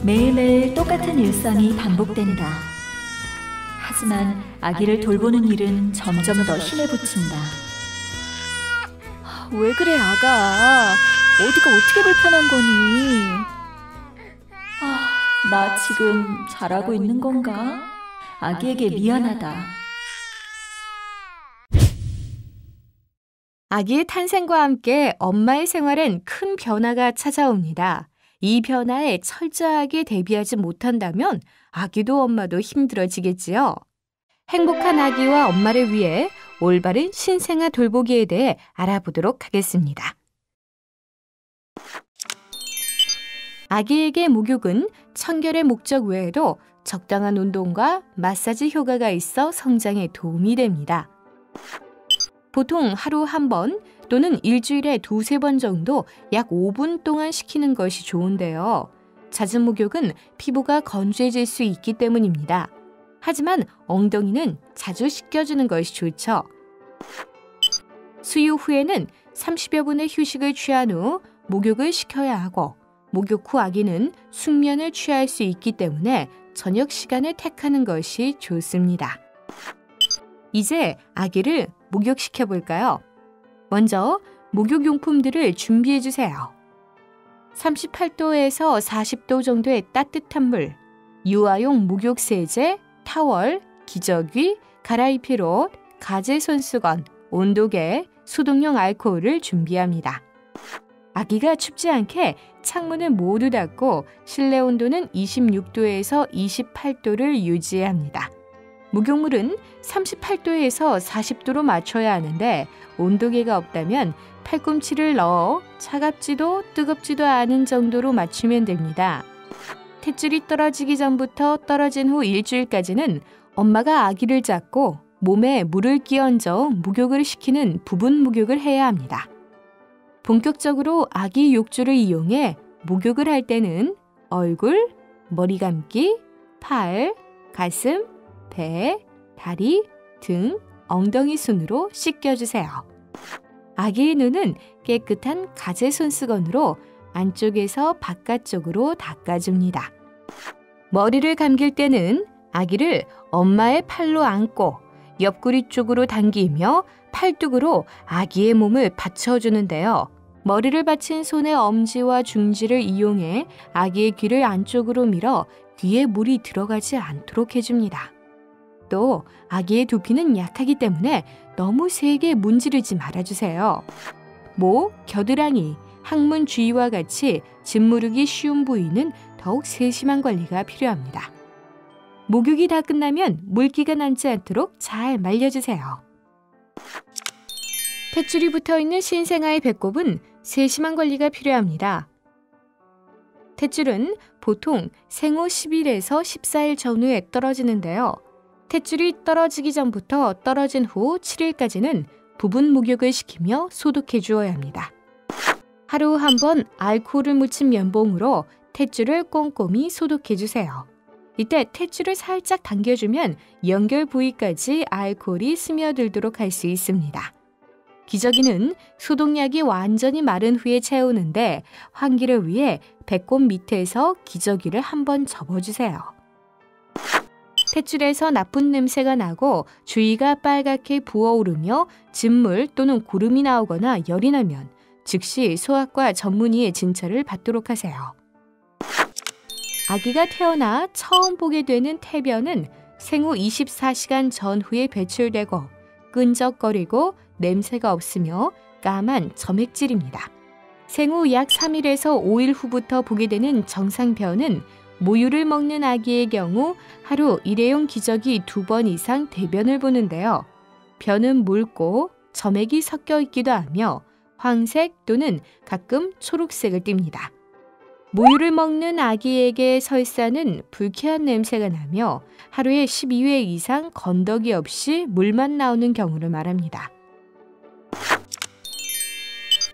매일매일 똑같은 일상이 반복된다. 하지만 아기를 돌보는 일은 점점 더 힘에 부친다. 왜 그래, 아가? 어디가 어떻게 불편한 거니? 나 지금 잘하고 있는 건가? 아기에게 미안하다. 아기의 탄생과 함께 엄마의 생활엔 큰 변화가 찾아옵니다. 이 변화에 철저하게 대비하지 못한다면 아기도 엄마도 힘들어지겠지요. 행복한 아기와 엄마를 위해 올바른 신생아 돌보기에 대해 알아보도록 하겠습니다. 아기에게 목욕은 청결의 목적 외에도 적당한 운동과 마사지 효과가 있어 성장에 도움이 됩니다. 보통 하루 한 번 또는 일주일에 두세 번 정도 약 5분 동안 시키는 것이 좋은데요. 잦은 목욕은 피부가 건조해질 수 있기 때문입니다. 하지만 엉덩이는 자주 씻겨주는 것이 좋죠. 수유 후에는 30여 분의 휴식을 취한 후 목욕을 시켜야 하고 목욕 후 아기는 숙면을 취할 수 있기 때문에 저녁 시간을 택하는 것이 좋습니다. 이제 아기를 목욕시켜 볼까요? 먼저 목욕용품들을 준비해 주세요. 38도에서 40도 정도의 따뜻한 물, 유아용 목욕세제, 타월, 기저귀, 갈아입힐 옷, 가제 손수건, 온도계, 소독용 알코올을 준비합니다. 아기가 춥지 않게 창문을 모두 닫고 실내 온도는 26도에서 28도를 유지합니다. 목욕물은 38도에서 40도로 맞춰야 하는데 온도계가 없다면 팔꿈치를 넣어 차갑지도 뜨겁지도 않은 정도로 맞추면 됩니다. 탯줄이 떨어지기 전부터 떨어진 후 일주일까지는 엄마가 아기를 잡고 몸에 물을 끼얹어 목욕을 시키는 부분 목욕을 해야 합니다. 본격적으로 아기 욕조를 이용해 목욕을 할 때는 얼굴, 머리 감기, 팔, 가슴, 배, 다리, 등, 엉덩이 순으로 씻겨주세요. 아기의 눈은 깨끗한 가제 손수건으로 안쪽에서 바깥쪽으로 닦아줍니다. 머리를 감길 때는 아기를 엄마의 팔로 안고 옆구리 쪽으로 당기며 팔뚝으로 아기의 몸을 받쳐주는데요. 머리를 받친 손의 엄지와 중지를 이용해 아기의 귀를 안쪽으로 밀어 귀에 물이 들어가지 않도록 해줍니다. 또 아기의 두피는 약하기 때문에 너무 세게 문지르지 말아주세요. 목, 겨드랑이, 항문 주위와 같이 짓무르기 쉬운 부위는 더욱 세심한 관리가 필요합니다. 목욕이 다 끝나면 물기가 남지 않도록 잘 말려주세요. 탯줄이 붙어있는 신생아의 배꼽은 세심한 관리가 필요합니다. 탯줄은 보통 생후 10일에서 14일 전후에 떨어지는데요. 탯줄이 떨어지기 전부터 떨어진 후 7일까지는 부분 목욕을 시키며 소독해 주어야 합니다. 하루 한 번 알코올을 묻힌 면봉으로 탯줄을 꼼꼼히 소독해 주세요. 이때 탯줄을 살짝 당겨주면 연결 부위까지 알코올이 스며들도록 할 수 있습니다. 기저귀는 소독약이 완전히 마른 후에 채우는데 환기를 위해 배꼽 밑에서 기저귀를 한번 접어주세요. 탯줄에서 나쁜 냄새가 나고 주위가 빨갛게 부어오르며 진물 또는 고름이 나오거나 열이 나면 즉시 소아과 전문의의 진찰을 받도록 하세요. 아기가 태어나 처음 보게 되는 태변은 생후 24시간 전후에 배출되고 끈적거리고 냄새가 없으며 까만 점액질입니다. 생후 약 3일에서 5일 후부터 보게 되는 정상변은 모유를 먹는 아기의 경우 하루 일회용 기저귀 2번 이상 대변을 보는데요. 변은 묽고 점액이 섞여 있기도 하며 황색 또는 가끔 초록색을 띱니다. 모유를 먹는 아기에게 설사는 불쾌한 냄새가 나며 하루에 12회 이상 건더기 없이 물만 나오는 경우를 말합니다.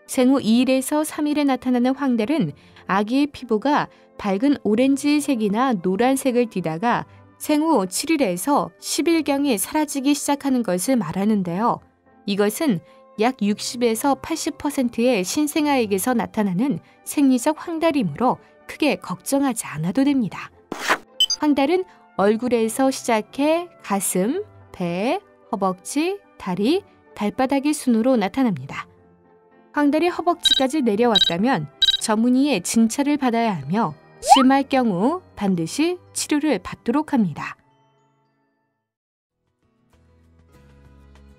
생후 2일에서 3일에 나타나는 황달은 아기의 피부가 밝은 오렌지색이나 노란색을 띠다가 생후 7일에서 10일경에 사라지기 시작하는 것을 말하는데요. 이것은 약 60에서 80%의 신생아에게서 나타나는 생리적 황달이므로 크게 걱정하지 않아도 됩니다. 황달은 얼굴에서 시작해 가슴, 배, 허벅지, 다리, 발바닥의 순으로 나타납니다. 황달이 허벅지까지 내려왔다면 전문의의 진찰을 받아야 하며 심할 경우 반드시 치료를 받도록 합니다.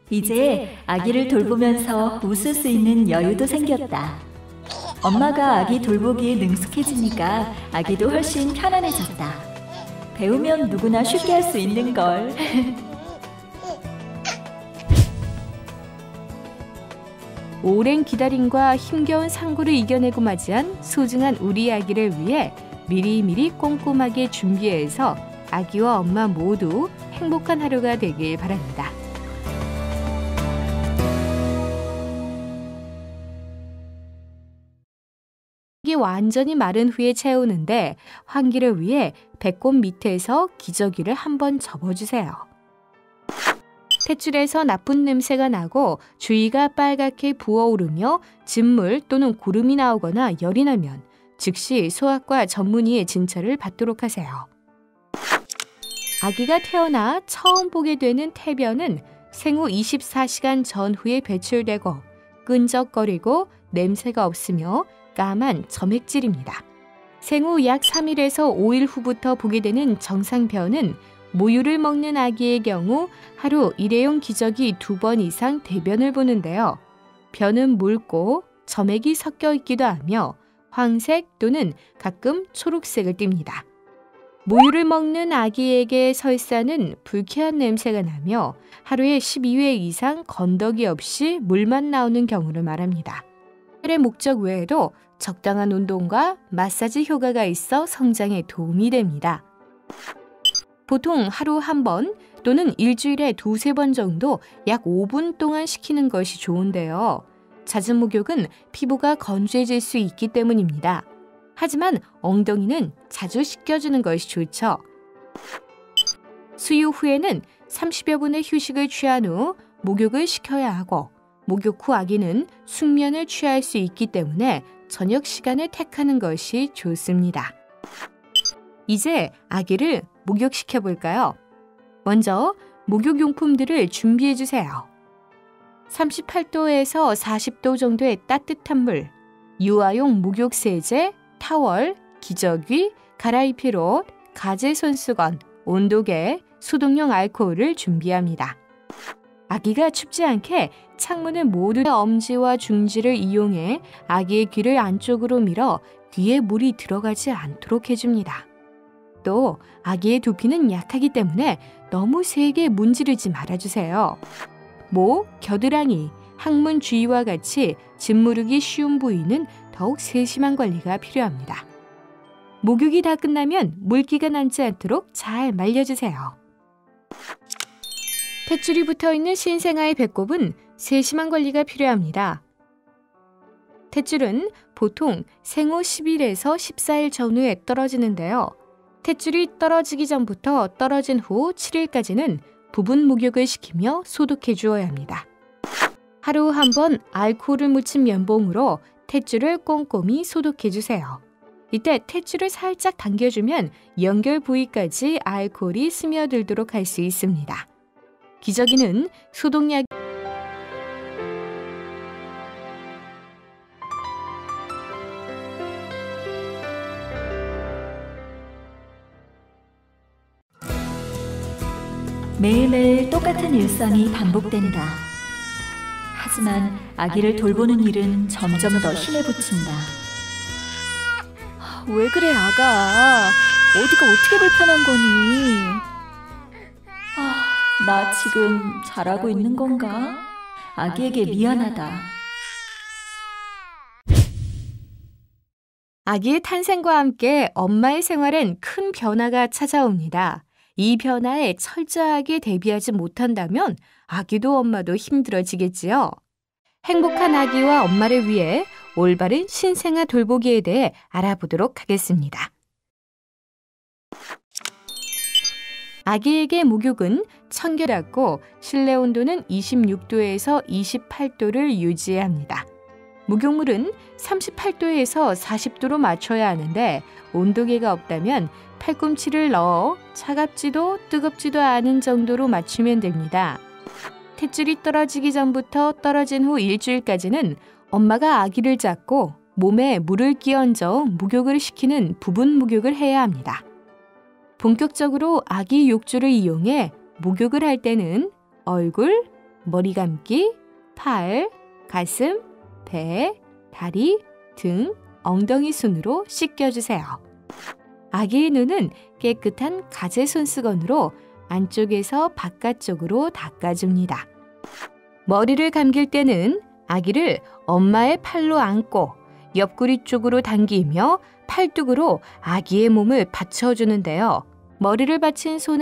이제 아기를 돌보면서 웃을 수 있는 여유도 생겼다. 엄마가 아기 돌보기에 능숙해지니까 아기도 훨씬 편안해졌다. 배우면 누구나 쉽게 할 수 있는 걸. 오랜 기다림과 힘겨운 상고를 이겨내고 맞이한 소중한 우리 아기를 위해 미리미리 꼼꼼하게 준비해서 아기와 엄마 모두 행복한 하루가 되길 바랍니다. 이 완전히 마른 후에 채우는데 환기를 위해 배꼽 밑에서 기저귀를 한번 접어주세요. 탯줄에서 나쁜 냄새가 나고 주위가 빨갛게 부어오르며 진물 또는 고름이 나오거나 열이 나면 즉시 소아과 전문의의 진찰을 받도록 하세요. 아기가 태어나 처음 보게 되는 태변은 생후 24시간 전후에 배출되고 끈적거리고 냄새가 없으며 까만 점액질입니다. 생후 약 3일에서 5일 후부터 보게 되는 정상변은 모유를 먹는 아기의 경우 하루 일회용 기저귀 2번 이상 대변을 보는데요. 변은 묽고 점액이 섞여 있기도 하며 황색 또는 가끔 초록색을 띱니다. 모유를 먹는 아기에게 설사는 불쾌한 냄새가 나며 하루에 12회 이상 건더기 없이 물만 나오는 경우를 말합니다. 의 목적 외에도 적당한 운동과 마사지 효과가 있어 성장에 도움이 됩니다. 보통 하루 1번 또는 일주일에 2-3번 정도 약 5분 동안 시키는 것이 좋은데요. 잦은 목욕은 피부가 건조해질 수 있기 때문입니다. 하지만 엉덩이는 자주 씻겨주는 것이 좋죠. 수유 후에는 30여 분의 휴식을 취한 후 목욕을 시켜야 하고 목욕 후 아기는 숙면을 취할 수 있기 때문에 저녁 시간을 택하는 것이 좋습니다. 이제 아기를 목욕시켜 볼까요? 먼저 목욕용품들을 준비해 주세요. 38도에서 40도 정도의 따뜻한 물, 유아용 목욕세제, 타월, 기저귀, 갈아입힐 옷, 가제 손수건, 온도계, 소독용 알코올을 준비합니다. 아기가 춥지 않게 창문을 모두 엄지와 중지를 이용해 아기의 귀를 안쪽으로 밀어 귀에 물이 들어가지 않도록 해줍니다. 또 아기의 두피는 약하기 때문에 너무 세게 문지르지 말아주세요. 목, 겨드랑이, 항문 주위와 같이 짓무르기 쉬운 부위는 더욱 세심한 관리가 필요합니다. 목욕이 다 끝나면 물기가 남지 않도록 잘 말려주세요. 탯줄이 붙어있는 신생아의 배꼽은 세심한 관리가 필요합니다. 탯줄은 보통 생후 10일에서 14일 전후에 떨어지는데요. 탯줄이 떨어지기 전부터 떨어진 후 7일까지는 부분 목욕을 시키며 소독해 주어야 합니다. 하루 한 번 알코올을 묻힌 면봉으로 탯줄을 꼼꼼히 소독해 주세요. 이때 탯줄을 살짝 당겨주면 연결 부위까지 알코올이 스며들도록 할 수 있습니다. 기저귀는 소독약 매일매일 똑같은 일상이 반복된다. 하지만 아기를 돌보는 일은 점점 더 힘에 부친다. 왜 그래, 아가? 어디가 어떻게 불편한 거니? 나 지금 잘하고 있는 건가? 아기에게 미안하다. 아기의 탄생과 함께 엄마의 생활엔 큰 변화가 찾아옵니다. 이 변화에 철저하게 대비하지 못한다면 아기도 엄마도 힘들어지겠지요. 행복한 아기와 엄마를 위해 올바른 신생아 돌보기에 대해 알아보도록 하겠습니다. 아기에게 목욕은 청결하고 실내 온도는 26도에서 28도를 유지해야 합니다. 목욕물은 38도에서 40도로 맞춰야 하는데 온도계가 없다면 팔꿈치를 넣어 차갑지도 뜨겁지도 않은 정도로 맞추면 됩니다. 탯줄이 떨어지기 전부터 떨어진 후 일주일까지는 엄마가 아기를 잡고 몸에 물을 끼얹어 목욕을 시키는 부분 목욕을 해야 합니다. 본격적으로 아기 욕조를 이용해 목욕을 할 때는 얼굴, 머리 감기, 팔, 가슴, 배, 다리, 등, 엉덩이 순으로 씻겨주세요. 아기의 눈은 깨끗한 가제 손수건으로 안쪽에서 바깥쪽으로 닦아줍니다. 머리를 감길 때는 아기를 엄마의 팔로 안고 옆구리 쪽으로 당기며 팔뚝으로 아기의 몸을 받쳐주는데요. 머리를 받친 손에